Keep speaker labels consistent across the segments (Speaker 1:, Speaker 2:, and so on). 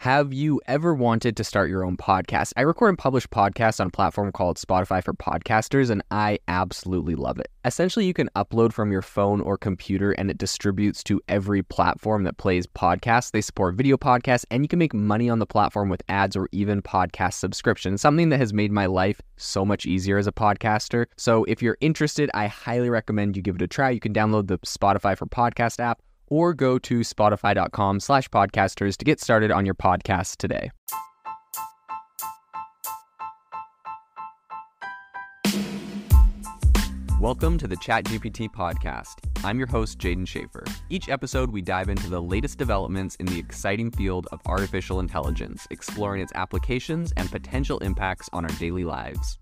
Speaker 1: Have you ever wanted to start your own podcast? I record and publish podcasts on a platform called Spotify for Podcasters, and I absolutely love it. Essentially, you can upload from your phone or computer, and it distributes to every platform that plays podcasts. They support video podcasts, and you can make money on the platform with ads or even podcast subscriptions, something that has made my life so much easier as a podcaster. So if you're interested, I highly recommend you give it a try. You can download the Spotify for Podcast app, or go to spotify.com/podcasters to get started on your podcast today. Welcome to the ChatGPT podcast. I'm your host, Jaden Schaefer. Each episode, we dive into the latest developments in the exciting field of artificial intelligence, exploring its applications and potential impacts on our daily lives.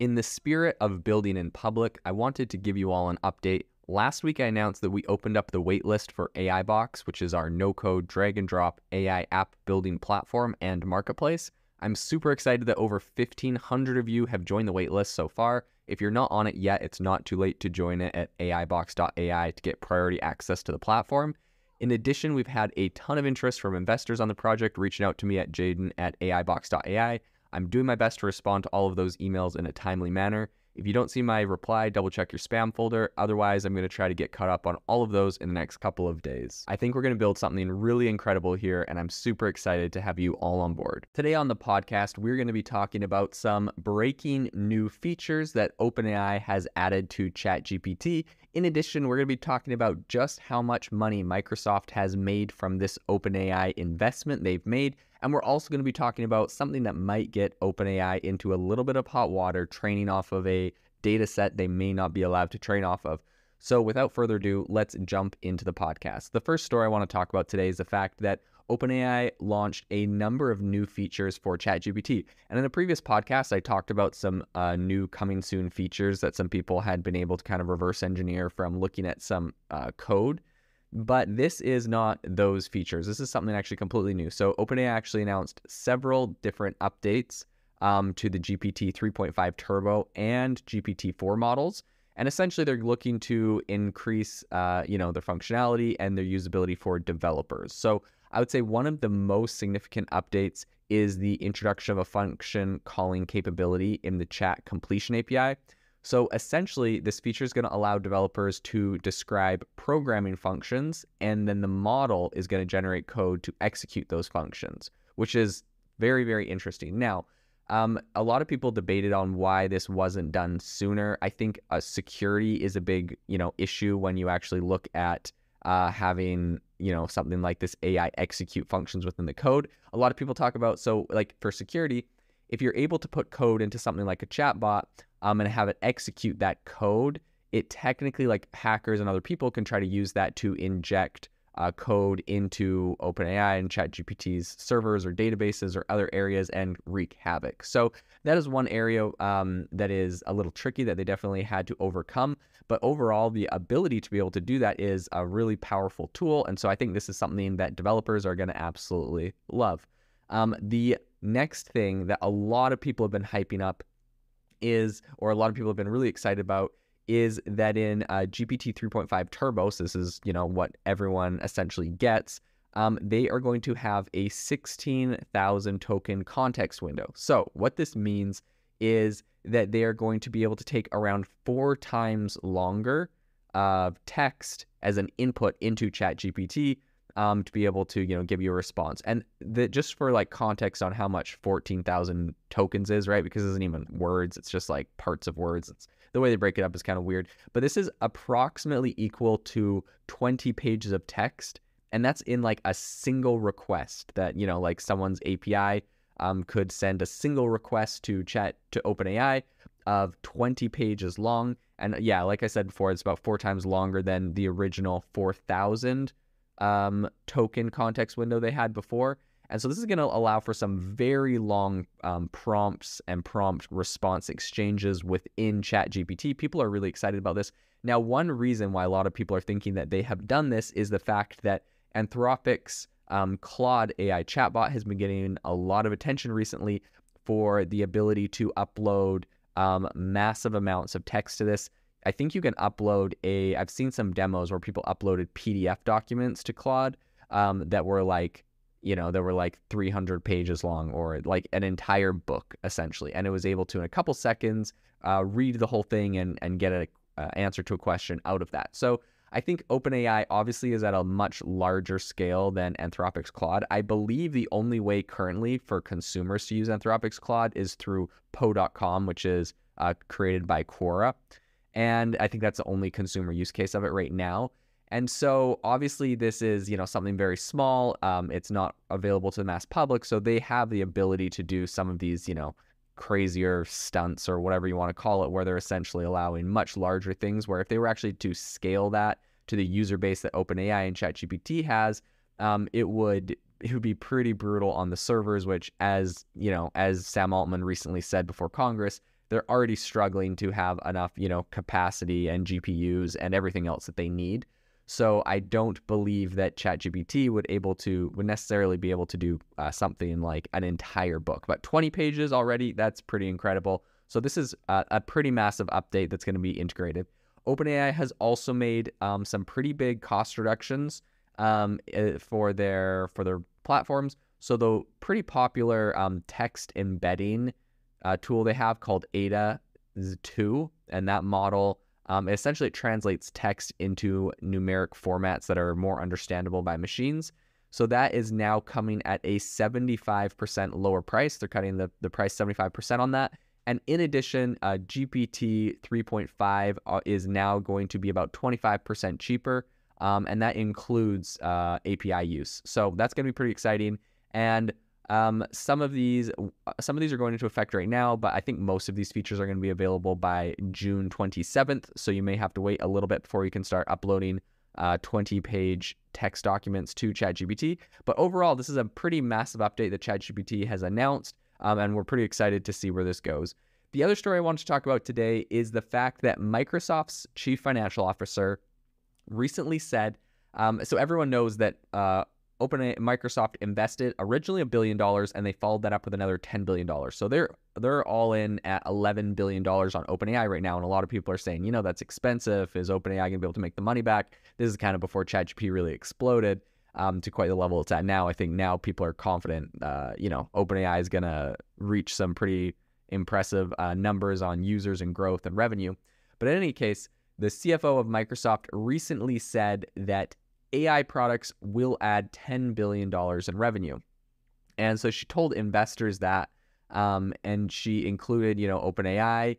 Speaker 1: In the spirit of building in public, I wanted to give you all an update. Last week, I announced that we opened up the waitlist for AI Box, which is our no-code, drag-and-drop AI app building platform and marketplace. I'm super excited that over 1,500 of you have joined the waitlist so far. If you're not on it yet, it's not too late to join it at aibox.ai to get priority access to the platform. In addition, we've had a ton of interest from investors on the project reaching out to me at jaden@aibox.ai. I'm doing my best to respond to all of those emails in a timely manner. If you don't see my reply, double check your spam folder. Otherwise, I'm going to try to get caught up on all of those in the next couple of days. I think we're going to build something really incredible here, and I'm super excited to have you all on board. Today on the podcast, we're going to be talking about some breaking new features that OpenAI has added to ChatGPT. In addition, we're going to be talking about just how much money Microsoft has made from this OpenAI investment they've made. And we're also going to be talking about something that might get OpenAI into a little bit of hot water, training off of a data set they may not be allowed to train off of. So without further ado, let's jump into the podcast. The first story I want to talk about today is the fact that OpenAI launched a number of new features for ChatGPT. And in a previous podcast, I talked about some new coming soon features that some people had been able to kind of reverse engineer from looking at some code. But this is not those features. This is something actually completely new. So OpenAI actually announced several different updates to the GPT 3.5 Turbo and GPT-4 models. And essentially, they're looking to increase their functionality and their usability for developers. So I would say one of the most significant updates is the introduction of a function calling capability in the chat completion API. So essentially, this feature is going to allow developers to describe programming functions, and then the model is going to generate code to execute those functions, which is very, very interesting. Now, a lot of people debated on why this wasn't done sooner. I think security is a big, issue when you actually look at having, something like this AI execute functions within the code. A lot of people talk about, for security, if you're able to put code into something like a chatbot and have it execute that code, it technically, like hackers and other people, can try to use that to inject code into OpenAI and ChatGPT's servers or databases or other areas and wreak havoc. So that is one area that is a little tricky that they definitely had to overcome. But overall, the ability to be able to do that is a really powerful tool. And so I think this is something that developers are going to absolutely love. The next thing that a lot of people have been hyping up or a lot of people have been really excited about, is that in GPT 3.5 Turbo, so this is, what everyone essentially gets, they are going to have a 16,000 token context window. So what this means is that they are going to be able to take around 4 times longer of text as an input into ChatGPT to be able to, give you a response. And just for like context on how much 14,000 tokens is, right? Because it isn't even words, it's just like parts of words. The way they break it up is kind of weird. But this is approximately equal to 20 pages of text. And that's in like a single request that, like someone's API could send a single request to OpenAI of 20 pages long. And yeah, like I said before, it's about 4 times longer than the original 4,000 token context window they had before. And so this is going to allow for some very long prompts and prompt response exchanges within ChatGPT. People are really excited about this. Now, one reason why a lot of people are thinking that they have done this is the fact that Anthropic's Claude AI chatbot has been getting a lot of attention recently for the ability to upload massive amounts of text to this. I think you can upload I've seen some demos where people uploaded PDF documents to Claude that were like, that were like 300 pages long, or like an entire book essentially. And it was able to, in a couple seconds, read the whole thing and get an answer to a question out of that. So I think OpenAI obviously is at a much larger scale than Anthropic's Claude. I believe the only way currently for consumers to use Anthropic's Claude is through Poe.com, which is created by Quora. And I think that's the only consumer use case of it right now. And so obviously this is, something very small. It's not available to the mass public. So they have the ability to do some of these, crazier stunts or whatever you want to call it, where they're essentially allowing much larger things, where if they were actually to scale that to the user base that OpenAI and ChatGPT has, it would be pretty brutal on the servers, which, as Sam Altman recently said before Congress, they're already struggling to have enough, capacity and GPUs and everything else that they need. So I don't believe that ChatGPT would necessarily be able to do something like an entire book. But 20 pages already, that's pretty incredible. So this is a pretty massive update that's going to be integrated. OpenAI has also made some pretty big cost reductions for their platforms. So the pretty popular text embedding tool they have called Ada 2, and that model essentially it translates text into numeric formats that are more understandable by machines. So that is now coming at a 75% lower price. They're cutting the price 75% on that. And in addition, GPT 3.5 is now going to be about 25% cheaper, and that includes API use. So that's going to be pretty exciting. And some of these are going into effect right now, but I think most of these features are going to be available by June 27th. So you may have to wait a little bit before you can start uploading 20-page text documents to ChatGPT. But overall, this is a pretty massive update that ChatGPT has announced, and we're pretty excited to see where this goes. The other story I wanted to talk about today is the fact that Microsoft's chief financial officer recently said, so everyone knows that Microsoft invested originally $1 billion, and they followed that up with another $10 billion. So they're all in at $11 billion on OpenAI right now. And a lot of people are saying, that's expensive. Is OpenAI going to be able to make the money back? This is kind of before ChatGPT really exploded to quite the level it's at now. I think now people are confident, OpenAI is going to reach some pretty impressive numbers on users and growth and revenue. But in any case, the CFO of Microsoft recently said that AI products will add $10 billion in revenue. And so she told investors that, and she included, OpenAI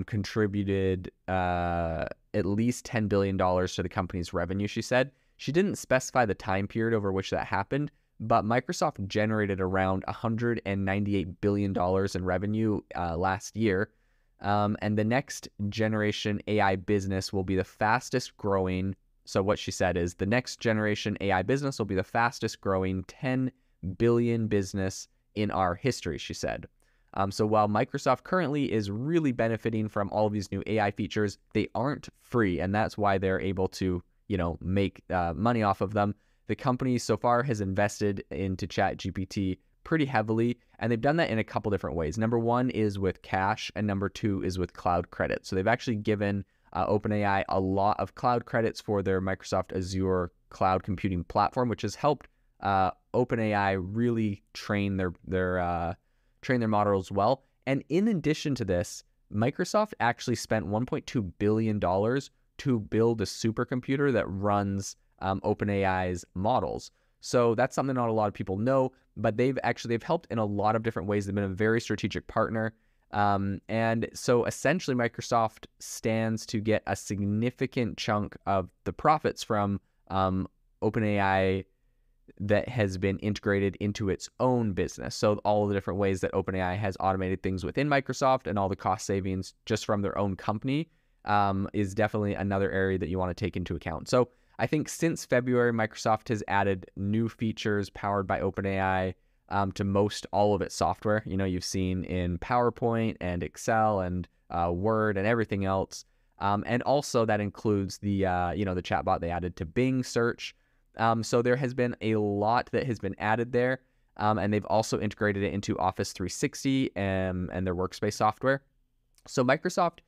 Speaker 1: contributed at least $10 billion to the company's revenue, she said. She didn't specify the time period over which that happened, but Microsoft generated around $198 billion in revenue last year. And the next generation AI business will be the fastest growing. So what she said is the next generation AI business will be the fastest growing 10 billion business in our history, she said. So while Microsoft currently is really benefiting from all of these new AI features, they aren't free, and that's why they're able to, make money off of them. The company so far has invested into ChatGPT pretty heavily, and they've done that in a couple different ways. Number one is with cash, and number two is with cloud credit. So they've actually given OpenAI a lot of cloud credits for their Microsoft Azure cloud computing platform, which has helped OpenAI really train their models well. And in addition to this, Microsoft actually spent $1.2 billion to build a supercomputer that runs OpenAI's models. So that's something not a lot of people know, but they've helped in a lot of different ways. They've been a very strategic partner. And so essentially Microsoft stands to get a significant chunk of the profits from OpenAI that has been integrated into its own business. So all of the different ways that OpenAI has automated things within Microsoft and all the cost savings just from their own company is definitely another area that you want to take into account. So I think since February, Microsoft has added new features powered by OpenAI to most all of its software. You've seen in PowerPoint and Excel and Word and everything else. And also that includes the chatbot they added to Bing search. So there has been a lot that has been added there. And they've also integrated it into Office 360 and their workspace software. So Microsoft,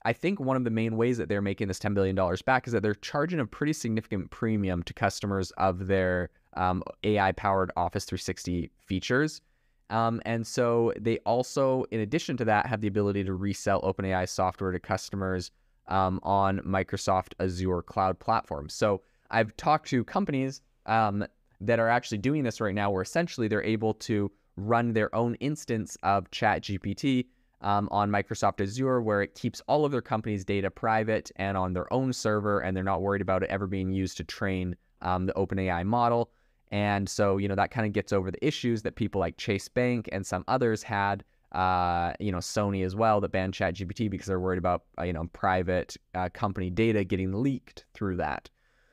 Speaker 1: I think one of the main ways that they're making this $10 billion back is that they're charging a pretty significant premium to customers of their AI-powered Office 360 features. And so they also, in addition to that, have the ability to resell OpenAI software to customers on Microsoft Azure cloud platforms. So I've talked to companies that are actually doing this right now, where essentially they're able to run their own instance of ChatGPT on Microsoft Azure, where it keeps all of their company's data private and on their own server, and they're not worried about it ever being used to train the OpenAI model. And so, that kind of gets over the issues that people like Chase Bank and some others had, Sony as well, that banned ChatGPT because they're worried about, private company data getting leaked through that.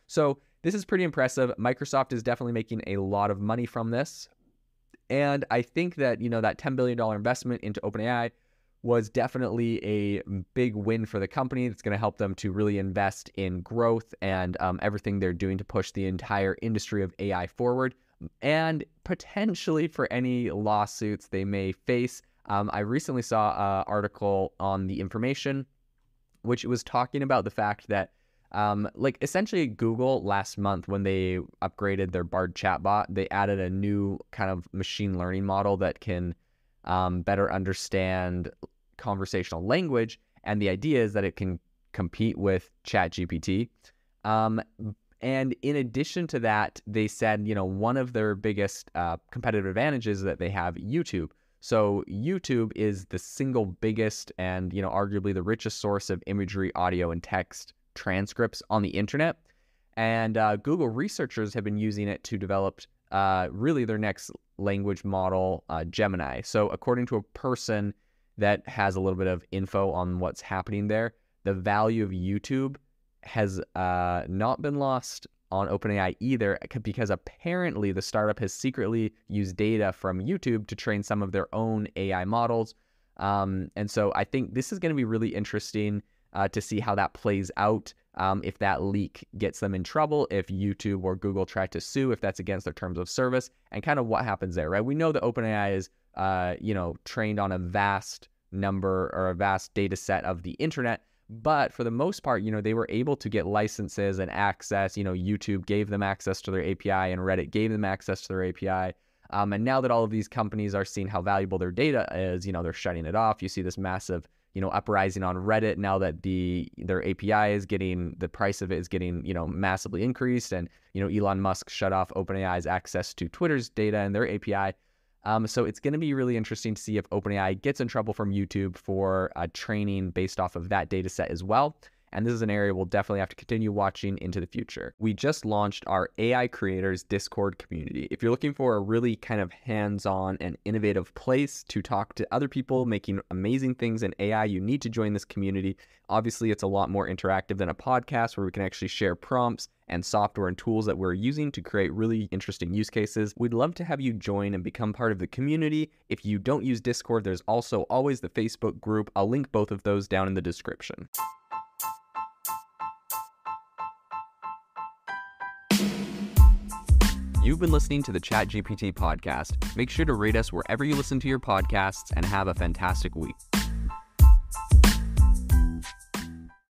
Speaker 1: So this is pretty impressive. Microsoft is definitely making a lot of money from this. And I think that, that $10 billion investment into OpenAI was definitely a big win for the company. That's going to help them to really invest in growth and everything they're doing to push the entire industry of AI forward, and potentially for any lawsuits they may face. I recently saw an article on The Information, which was talking about the fact that essentially Google last month, when they upgraded their Bard chatbot, they added a new kind of machine learning model that can better understand conversational language, and the idea is that it can compete with ChatGPT. And in addition to that, they said, one of their biggest competitive advantages that they have YouTube. So YouTube is the single biggest and, arguably the richest source of imagery, audio, and text transcripts on the internet. And Google researchers have been using it to develop really their next language model, Gemini. So according to a person that has a little bit of info on what's happening there, the value of YouTube has not been lost on OpenAI either, because apparently the startup has secretly used data from YouTube to train some of their own AI models. And so I think this is going to be really interesting to see how that plays out. If that leak gets them in trouble, if YouTube or Google try to sue, if that's against their terms of service, and kind of what happens there, right? We know that OpenAI is, trained on a vast number or a vast data set of the internet, but for the most part, they were able to get licenses and access. YouTube gave them access to their API, and Reddit gave them access to their API. And now that all of these companies are seeing how valuable their data is, they're shutting it off. You see this massive uprising on Reddit now that their API is getting, the price of it is getting, massively increased. And, Elon Musk shut off OpenAI's access to Twitter's data and their API. So it's going to be really interesting to see if OpenAI gets in trouble from YouTube for training based off of that data set as well. And this is an area we'll definitely have to continue watching into the future. We just launched our AI Creators Discord community. If you're looking for a really kind of hands-on and innovative place to talk to other people making amazing things in AI, you need to join this community. Obviously, it's a lot more interactive than a podcast, where we can actually share prompts and software and tools that we're using to create really interesting use cases. We'd love to have you join and become part of the community. If you don't use Discord, there's also always the Facebook group. I'll link both of those down in the description. You've been listening to the ChatGPT podcast. Make sure to rate us wherever you listen to your podcasts, and have a fantastic week.